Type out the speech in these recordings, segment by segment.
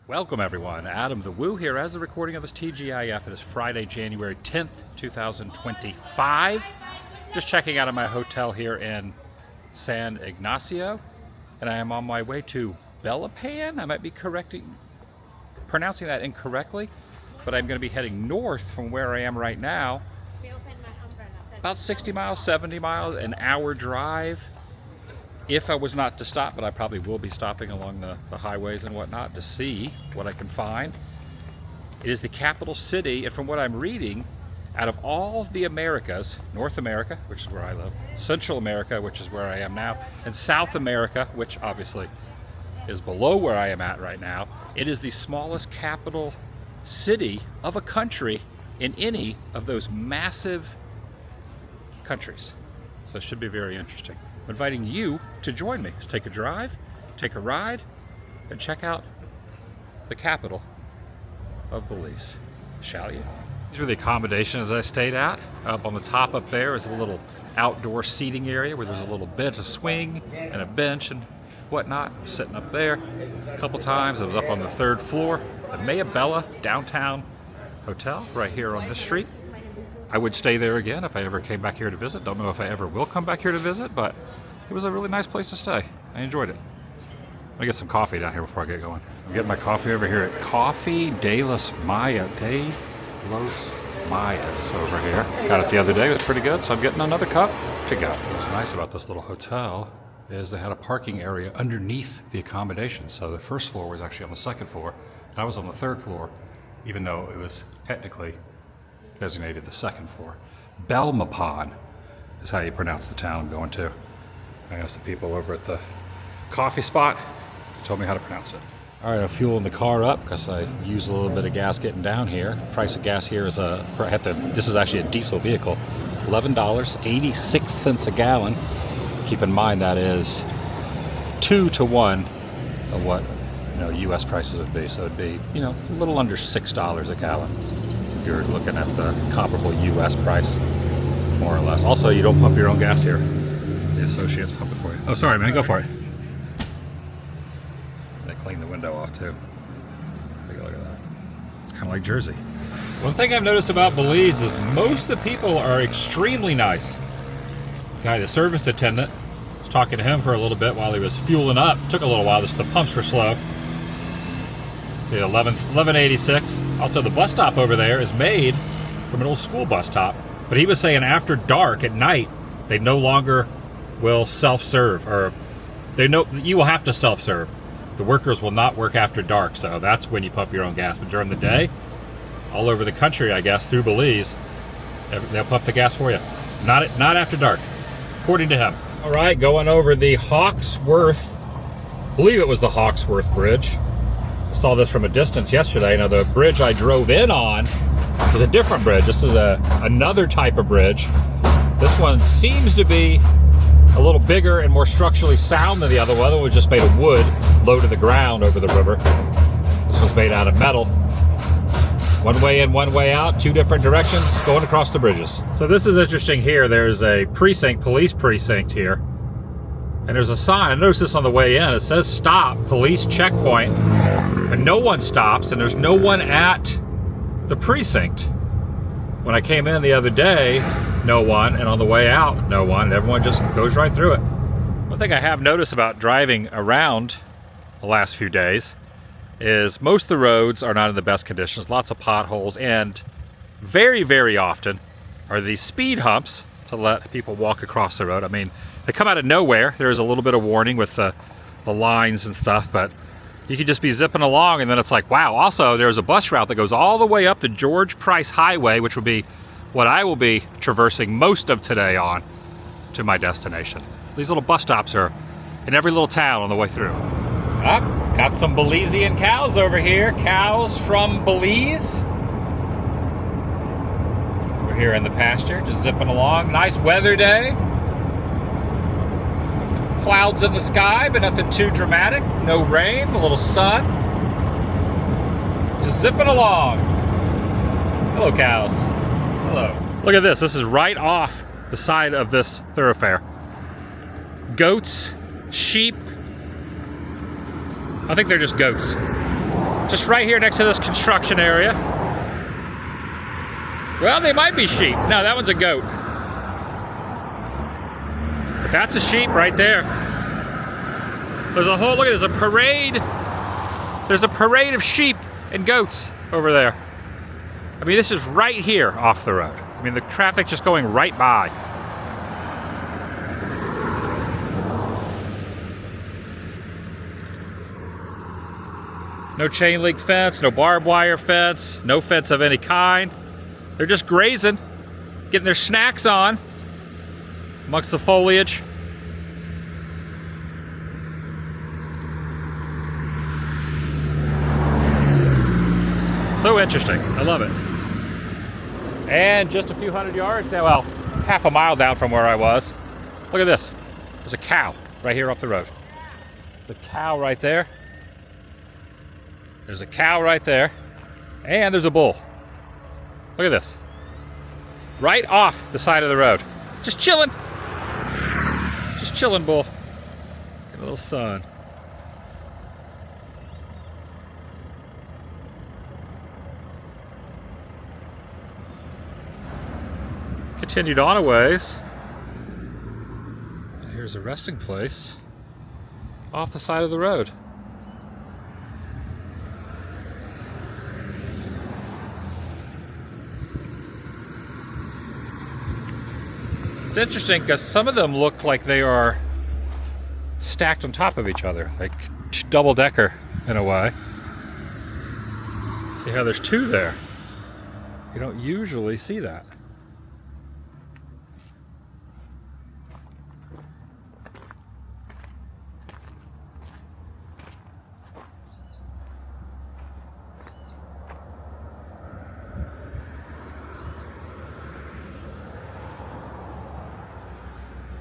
Welcome everyone, Adam the Woo here as the recording of this TGIF. It is Friday, January 10th, 2025. Just checking out of my hotel here in San Ignacio, and I am on my way to Belmopan. I might be pronouncing that incorrectly, but I'm going to be heading north from where I am right now. About 60 miles, 70 miles, an hour drive. If I was not to stop, but I probably will be stopping along the highways and whatnot to see what I can find. It is the capital city, and from what I'm reading, out of all the Americas, North America, which is where I live, Central America, which is where I am now, and South America, which obviously is below where I am at right now, it is the smallest capital city of a country in any of those massive countries. So it should be very interesting. I'm inviting you to join me. Just take a drive, take a ride, and check out the capital of Belize. Shall you? These were the accommodations I stayed at. Up on the top up there is a little outdoor seating area where there's a little bench, a swing, and a bench and whatnot. Sitting up there a couple times. I was up on the third floor. The Mayabella Downtown Hotel right here on this street. I would stay there again if I ever came back here to visit. Don't know if I ever will come back here to visit, but it was a really nice place to stay. I enjoyed it. Let me get some coffee down here before I get going. I'm getting my coffee over here at Coffee de los Mayas over here. Got it the other day, it was pretty good, so I'm getting another cup to go. What's nice about this little hotel is they had a parking area underneath the accommodation. So the first floor was actually on the second floor, and I was on the third floor, even though it was technically designated the second floor. Belmopan is how you pronounce the town I'm going to. I asked the people over at the coffee spot, they told me how to pronounce it. All right, I'm fueling the car up because I use a little bit of gas getting down here. Price of gas here is this is actually a diesel vehicle, $11.86 a gallon. Keep in mind that is 2 to 1 of what U.S. prices would be. So it'd be a little under $6 a gallon. If you're looking at the comparable U.S. price, more or less. Also, you don't pump your own gas here. The associates pump it for you. Oh, sorry, man. Go for it. They clean the window off, too. Take a look at that. It's kind of like Jersey. One thing I've noticed about Belize is most of the people are extremely nice. The service attendant, I was talking to him for a little bit while he was fueling up. Took a little while. The pumps were slow. The 1186. Also, the bus stop over there is made from an old school bus stop. But he was saying after dark at night, they no longer will self-serve, or you will have to self-serve. The workers will not work after dark, so that's when you pump your own gas. But during the day, all over the country, I guess, through Belize, they'll pump the gas for you. Not after dark, according to him. All right, going over the Hawksworth, I believe it was the Hawksworth Bridge. I saw this from a distance yesterday. Now, the bridge I drove in on was a different bridge. This is another type of bridge. This one seems to be a little bigger and more structurally sound than the other one. The other one was just made of wood, low to the ground over the river. This one's made out of metal. One way in, one way out, 2 different directions, going across the bridges. So this is interesting here. There's a police precinct here. And there's a sign, I noticed this on the way in, it says stop, police checkpoint. And no one stops, and there's no one at the precinct. When I came in the other day, no one, and on the way out, no one, and everyone just goes right through it. One thing I have noticed about driving around the last few days is most of the roads are not in the best conditions, lots of potholes, and very, very often are these speed humps to let people walk across the road. I mean, they come out of nowhere. There's a little bit of warning with the lines and stuff, but you could just be zipping along, and then it's like, wow. Also, there's a bus route that goes all the way up the George Price Highway, which will be what I will be traversing most of today on to my destination. These little bus stops are in every little town on the way through. Got some Belizean cows over here. Cows from Belize. We're here in the pasture, just zipping along. Nice weather day. Clouds in the sky, but nothing too dramatic. No rain, a little sun. Just zipping along. Hello, cows. Hello. Look at this. This is right off the side of this thoroughfare. Goats, sheep. I think they're just goats. Just right here next to this construction area. Well, they might be sheep. No, that one's a goat. But that's a sheep right there. There's a whole, look at, there's a parade. There's a parade of sheep and goats over there. I mean, this is right here off the road. I mean, the traffic just going right by. No chain link fence, no barbed wire fence, no fence of any kind. They're just grazing, getting their snacks on amongst the foliage. So interesting, I love it. And just a few hundred yards now, well, half a mile down from where I was. Look at this, there's a cow right here off the road. There's a cow right there. There's a cow right there, and there's a bull. Look at this. Right off the side of the road. Just chilling. Just chilling, bull. Get a little sun. Continued on a ways. Here's a resting place off the side of the road. It's interesting because some of them look like they are stacked on top of each other, like double-decker in a way. See how there's two there? You don't usually see that.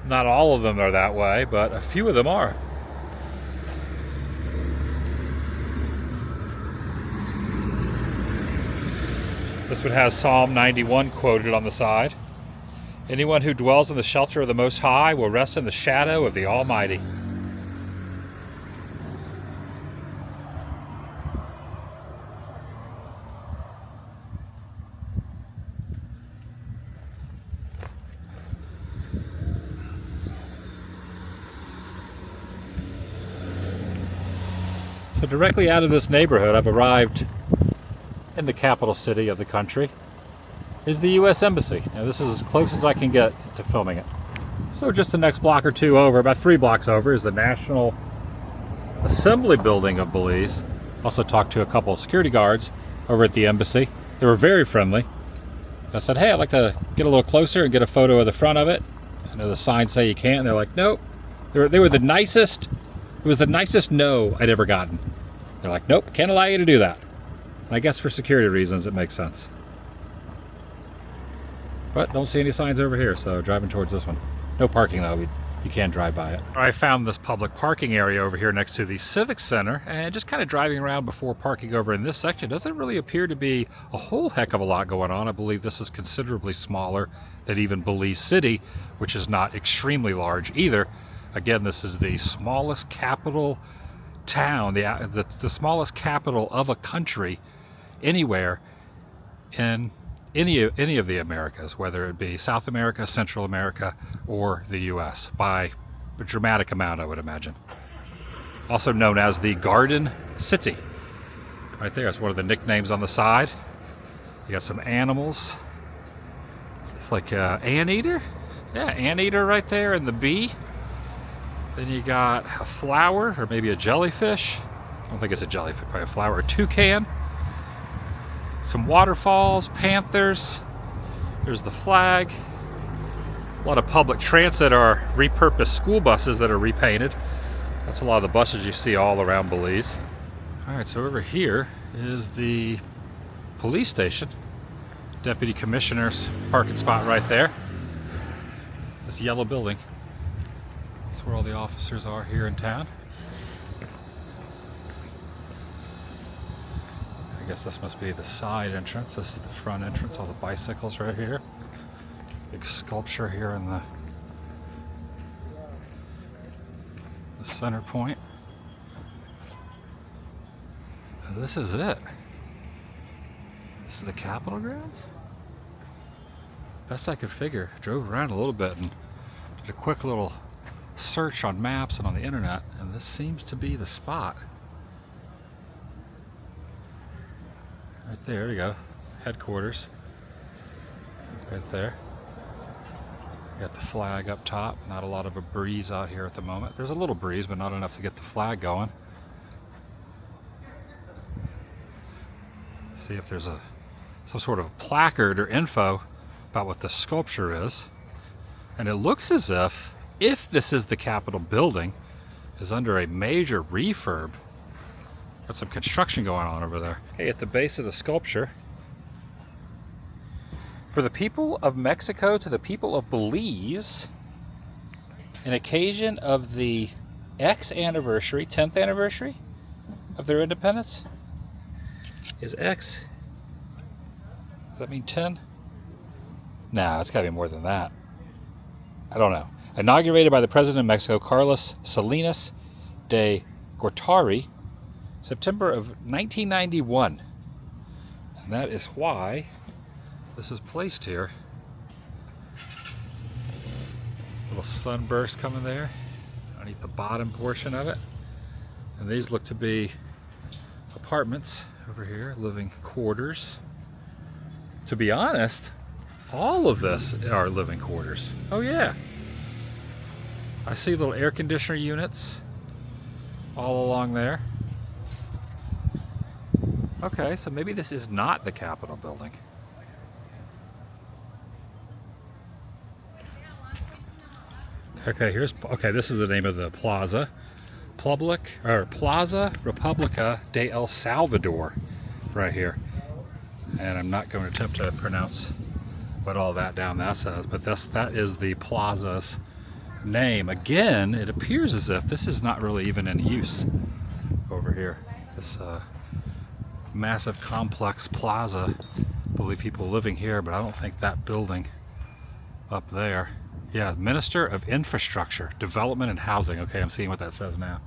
Not all of them are that way, but a few of them are. This one has Psalm 91 quoted on the side. Anyone who dwells in the shelter of the Most High will rest in the shadow of the Almighty. So directly out of this neighborhood, I've arrived in the capital city of the country, is the U.S. Embassy. Now this is as close as I can get to filming it. So just the next block or two over, about 3 blocks over, is the National Assembly building of Belize. Also talked to a couple of security guards over at the embassy. They were very friendly. I said, hey, I'd like to get a little closer and get a photo of the front of it. I know the signs say you can't, and they're like, nope. They were the nicest. It was the nicest no I'd ever gotten. They're like, nope, can't allow you to do that. And I guess for security reasons, it makes sense. But don't see any signs over here, so driving towards this one. No parking though, you can drive by it. I found this public parking area over here next to the Civic Center, and just kind of driving around before parking over in this section, doesn't really appear to be a whole heck of a lot going on. I believe this is considerably smaller than even Belize City, which is not extremely large either. Again, this is the smallest capital town, the smallest capital of a country anywhere in any of the Americas, whether it be South America, Central America, or the U.S. by a dramatic amount, I would imagine. Also known as the Garden City. Right there, it's one of the nicknames on the side. You got some animals. It's like an anteater. Yeah, anteater right there, and the bee. Then you got a flower, or maybe a jellyfish. I don't think it's a jellyfish, probably a flower. A toucan. Some waterfalls, panthers. There's the flag. A lot of public transit are repurposed school buses that are repainted. That's a lot of the buses you see all around Belize. Alright, so over here is the police station. Deputy Commissioner's parking spot right there. This yellow building. That's where all the officers are here in town. I guess this must be the side entrance. This is the front entrance. All the bicycles right here. Big sculpture here in the center point. this is it. This is the Capitol grounds? Best I could figure. Drove around a little bit and did a quick little search on maps and on the internet, and this seems to be the spot. Right there you go. Headquarters. Right there. Got the flag up top. Not a lot of a breeze out here at the moment. There's a little breeze, but not enough to get the flag going. See if there's some sort of placard or info about what the sculpture is. And it looks as if this is the Capitol building, is under a major refurb. Got some construction going on over there. Hey, at the base of the sculpture, for the people of Mexico to the people of Belize, an occasion of the X anniversary, 10th anniversary of their independence. Is X, does that mean 10? No, it's gotta be more than that. I don't know. Inaugurated by the President of Mexico, Carlos Salinas de Gortari, September of 1991. And that is why this is placed here. Little sunburst coming there underneath the bottom portion of it. And these look to be apartments over here, living quarters. To be honest, all of this are living quarters. Oh yeah. I see little air conditioner units all along there. Okay, so maybe this is not the Capitol building. Okay, this is the name of the plaza. Plaza Republica de El Salvador, right here. And I'm not going to attempt to pronounce what all that down that says, but that is the plaza's name. Again, it appears as if this is not really even in use over here. This massive complex plaza. I believe people living here, but I don't think that building up there. Yeah, Minister of Infrastructure, Development and Housing. Okay, I'm seeing what that says now.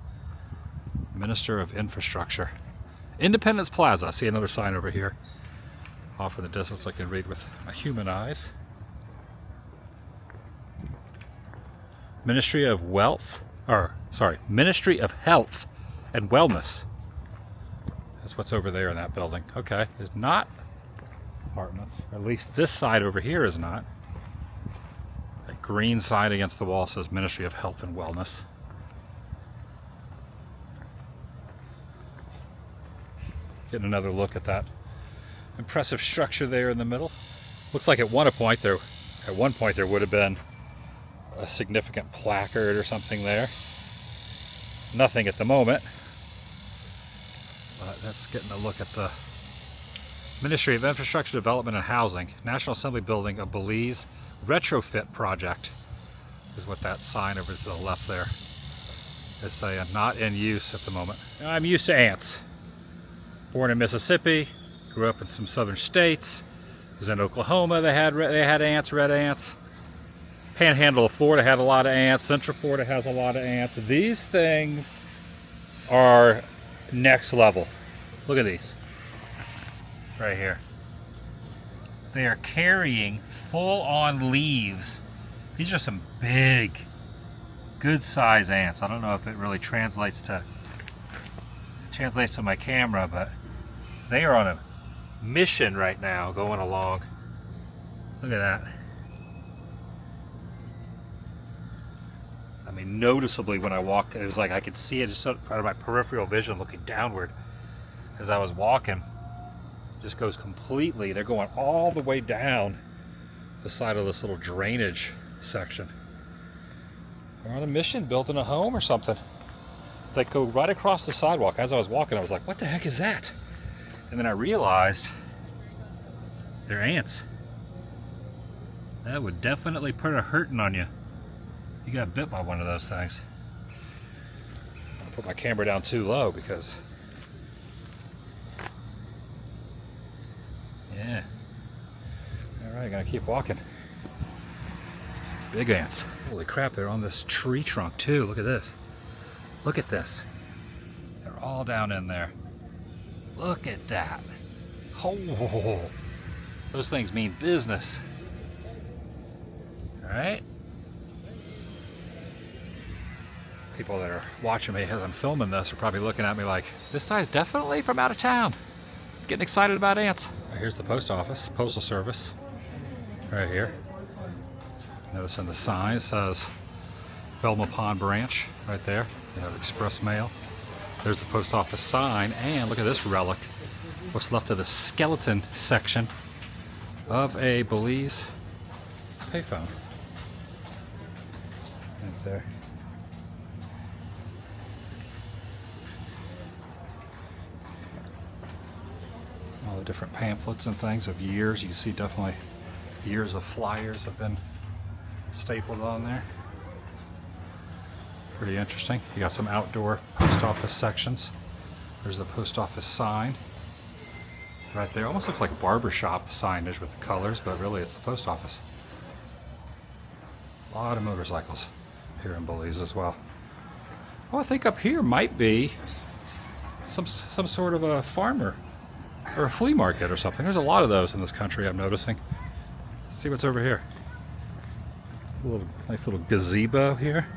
Minister of Infrastructure. Independence Plaza. I see another sign over here. Off in the distance I can read with my human eyes. Ministry of Health and Wellness. That's what's over there in that building. Okay, it's not apartments. Or at least this side over here is not. That green sign against the wall says Ministry of Health and Wellness. Getting another look at that impressive structure there in the middle. Looks like at one point there would have been a significant placard or something there. Nothing at the moment. But that's getting a look at the Ministry of Infrastructure, Development and Housing, National Assembly Building of Belize Retrofit Project is what that sign over to the left there is saying. Not in use at the moment. I'm used to ants. Born in Mississippi, grew up in some southern states. Was in Oklahoma. They had ants, red ants. Panhandle of Florida had a lot of ants. Central Florida has a lot of ants. These things are next level. Look at these right here. They are carrying full-on leaves. These are some big, good-size ants. I don't know if it really translates to my camera, but they are on a mission right now going along. Look at that. I mean, noticeably when I walked, it was like I could see it just in front of my peripheral vision looking downward as I was walking. Just goes completely, they're going all the way down the side of this little drainage section. They're on a mission, building a home or something. They go right across the sidewalk. As I was walking, I was like, what the heck is that? And then I realized they're ants. That would definitely put a hurting on you. You got bit by one of those things. I'll put my camera down too low because, yeah. All right, gonna keep walking. Big ants. Holy crap, they're on this tree trunk too. Look at this. Look at this. They're all down in there. Look at that. Oh, those things mean business. All right. People that are watching me as I'm filming this are probably looking at me like, this guy's definitely from out of town. Getting excited about ants. Here's the post office, postal service, right here. Notice on the sign it says Belmopan branch right there. You have express mail. There's the post office sign, and look at this relic. What's left of the skeleton section of a Belize payphone. Right there. All the different pamphlets and things of years. You can see definitely years of flyers have been stapled on there. Pretty interesting. You got some outdoor post office sections. There's the post office sign right there. Almost looks like barbershop signage with the colors, but really it's the post office. A lot of motorcycles here in Belize as well. Oh, I think up here might be some sort of a farmer or a flea market or something. There's a lot of those in this country, I'm noticing. Let's see what's over here. A little nice little gazebo here.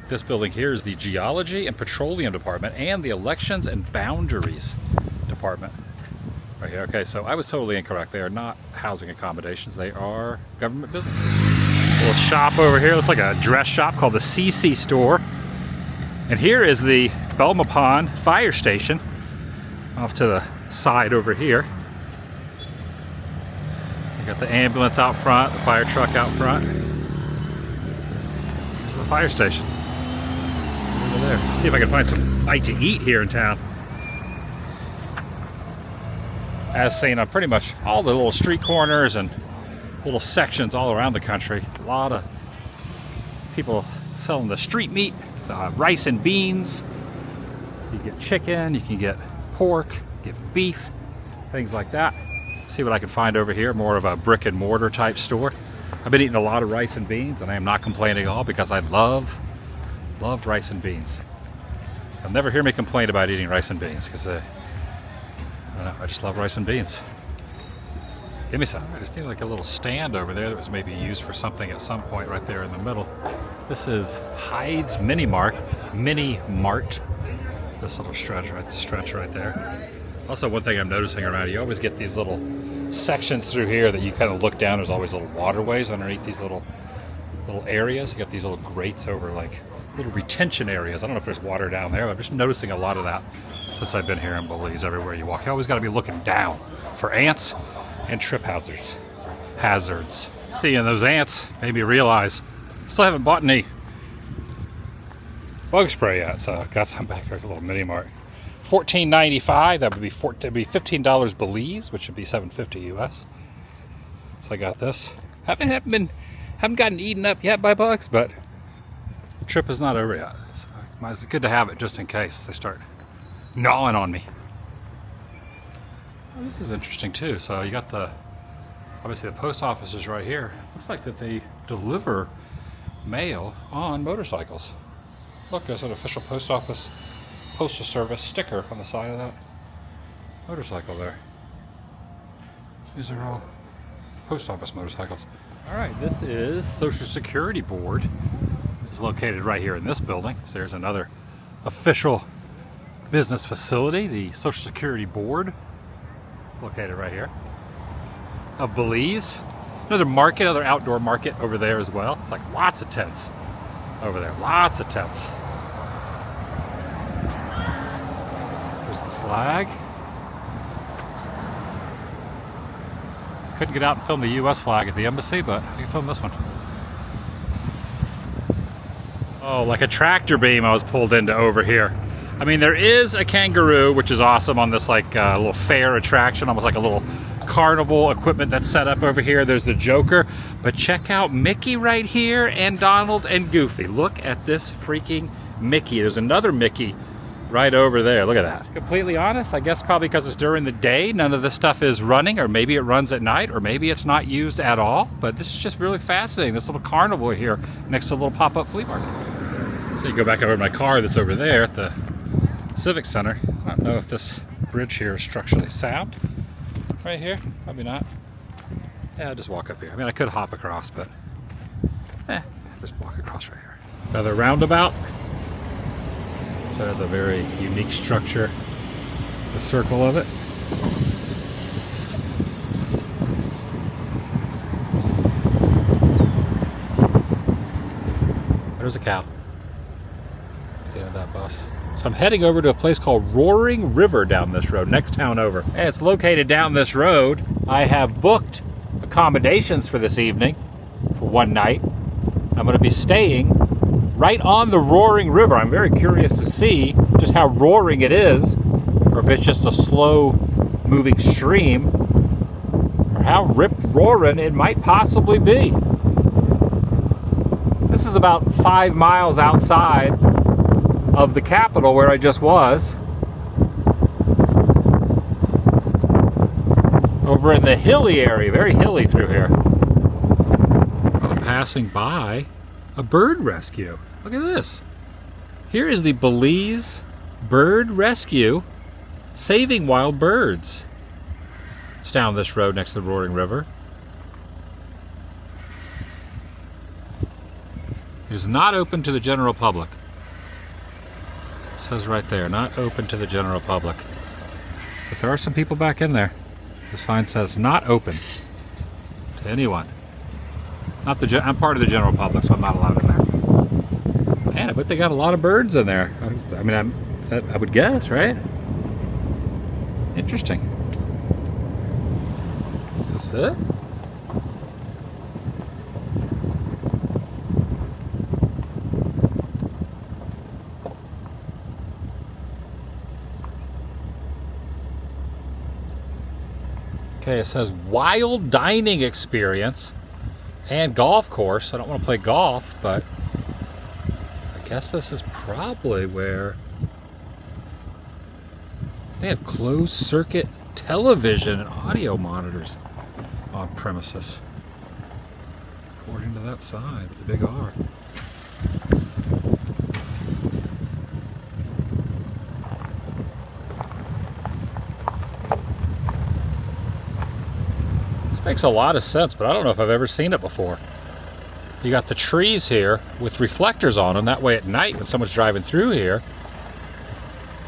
This building here is the Geology and Petroleum Department and the Elections and Boundaries Department. Right here. Okay, so I was totally incorrect. They are not housing accommodations. They are government businesses. A little shop over here. Looks like a dress shop called the CC Store. And here is the Belmopan fire station off to the side over here. You got the ambulance out front, the fire truck out front. There's the fire station. Over there. See if I can find some bite to eat here in town. As seen on pretty much all the little street corners and little sections all around the country. A lot of people selling the street meat, rice and beans. You can get chicken, you can get pork, get beef, things like that. See what I can find over here, more of a brick and mortar type store. I've been eating a lot of rice and beans, and I am not complaining at all because I love rice and beans. You'll never hear me complain about eating rice and beans because I don't know, I just love rice and beans. Give me some. I just need like a little stand over there that was maybe used for something at some point right there in the middle. This is Hyde's Mini Mart. This little stretch right there. Also, one thing I'm noticing around here, you always get these little sections through here that you kind of look down. There's always little waterways underneath these little areas. You got these little grates over like little retention areas. I don't know if there's water down there, but I'm just noticing a lot of that since I've been here in Belize. Everywhere you walk, you always got to be looking down for ants and trip hazards. Seeing those ants made me realize I still haven't bought any bug spray yet, so I got some back there. There's a little mini mart. $14.95. That would be $15 Belize, which would be $7.50 US. So I got this. Haven't gotten eaten up yet by bugs, but the trip is not over yet. So it's good to have it just in case they start gnawing on me. Oh, this is interesting too. So you got obviously the post office is right here. Looks like that they deliver mail on motorcycles. Look, there's an official post office postal service sticker on the side of that motorcycle there. These are all post office motorcycles. All right, this is Social Security Board. It's located right here in this building. So there's another official business facility, the Social Security Board, located right here of Belize. Another market, another outdoor market over there as well. It's like lots of tents over there, lots of tents. There's the flag. Couldn't get out and film the U.S. flag at the embassy, but I can film this one. Oh, like a tractor beam I was pulled into over here. I mean, there is a kangaroo, which is awesome on this like little fair attraction, almost like a little carnival equipment that's set up over here. There's the Joker, but check out Mickey right here and Donald and Goofy. Look at this freaking Mickey. There's another Mickey right over there. Look at that. Completely honest, I guess probably because it's during the day, none of this stuff is running, or maybe it runs at night, or maybe it's not used at all. But this is just really fascinating. This little carnival here next to a little pop-up flea market. So you go back over to my car that's over there at the Civic Center. I don't know if this bridge here is structurally sound. Right here, probably not. Yeah, I'll just walk up here. I mean, I could hop across, but just walk across right here. Another roundabout. So it has a very unique structure, the circle of it. There's a cow at the end of that bus. So I'm heading over to a place called Roaring River down this road, next town over. And it's located down this road. I have booked accommodations for this evening for one night. I'm going to be staying right on the Roaring River. I'm very curious to see just how roaring it is, or if it's just a slow moving stream, or how rip-roaring it might possibly be. This is about 5 miles outside of the capital where I just was. Over in the hilly area, very hilly through here. I'm passing by a bird rescue. Look at this. Here is the Belize Bird Rescue saving wild birds. It's down this road next to the Roaring River. It is not open to the general public. It says right there, not open to the general public. But there are some people back in there. The sign says not open to anyone. Not the I'm part of the general public, so I'm not allowed in there. Man, I bet they got a lot of birds in there. I mean, I would guess, right? Interesting. Is this it? Okay, it says wild dining experience and golf course. I don't want to play golf, but I guess this is probably where they have closed circuit television and audio monitors on premises. According to that sign with the big R. Makes a lot of sense, but I don't know if I've ever seen it before. You got the trees here with reflectors on them. That way at night when someone's driving through here,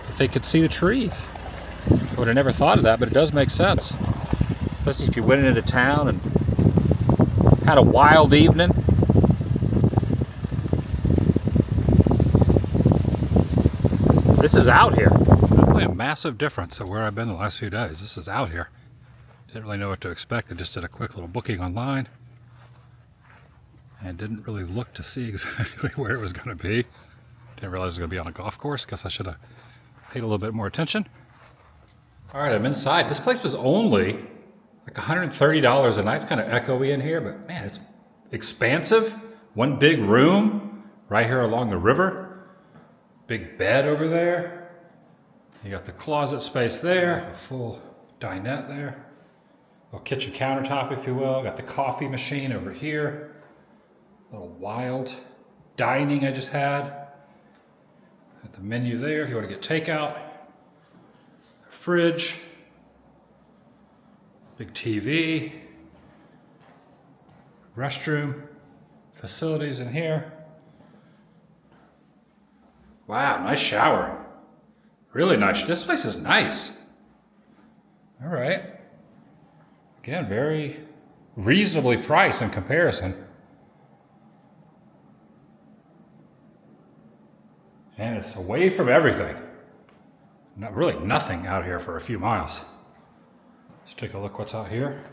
if they could see the trees. I would have never thought of that, but it does make sense. Especially if you went into town and had a wild evening. This is out here. Definitely a massive difference of where I've been the last few days. This is out here. Didn't really know what to expect. I just did a quick little booking online and didn't really look to see exactly where it was going to be. Didn't realize it was going to be on a golf course. Guess I should have paid a little bit more attention. All right, I'm inside. This place was only like $130 a night. It's kind of echoey in here, but man, it's expansive. One big room right here along the river. Big bed over there. You got the closet space there, a full dinette there. A kitchen countertop, if you will. Got the coffee machine over here. A little wild dining I just had. Got the menu there if you want to get takeout. A fridge. Big TV. Restroom. Facilities in here. Wow, nice shower. Really nice. This place is nice. All right. Again, very reasonably priced in comparison. And it's away from everything. Not really nothing out here for a few miles. Let's take a look what's out here.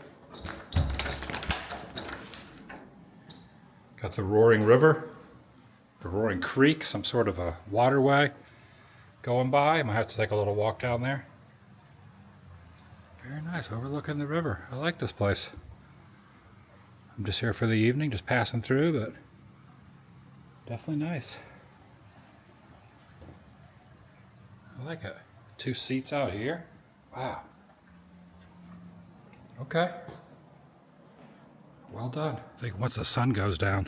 Got the Roaring River, the Roaring Creek, some sort of a waterway going by. I might have to take a little walk down there. Very nice, overlooking the river. I like this place. I'm just here for the evening, just passing through, but definitely nice. I like it. 2 seats out here. Wow. Okay. Well done. I think once the sun goes down,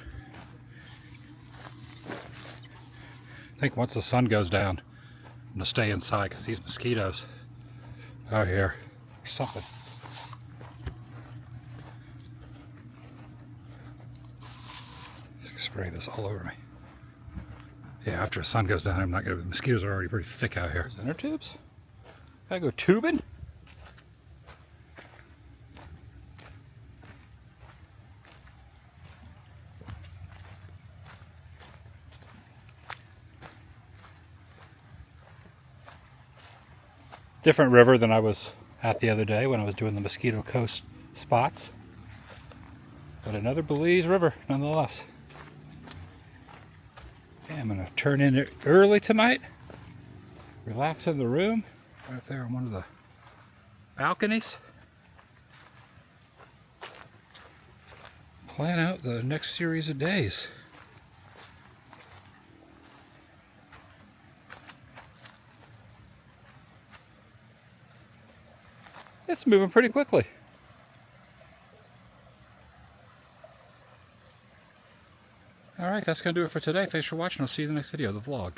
I'm gonna stay inside because these mosquitoes Oh, here. There's something. Spray this all over me. Yeah, after the sun goes down, I'm not gonna. The mosquitoes are already pretty thick out here. Inner tubes? Gotta go tubing? Different river than I was at the other day when I was doing the Mosquito Coast spots. But another Belize river, nonetheless. Yeah, I'm gonna turn in early tonight. Relax in the room, right there on one of the balconies. Plan out the next series of days. It's moving pretty quickly. Alright, that's going to do it for today. Thanks for watching. I'll see you in the next video. The vlog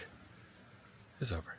is over.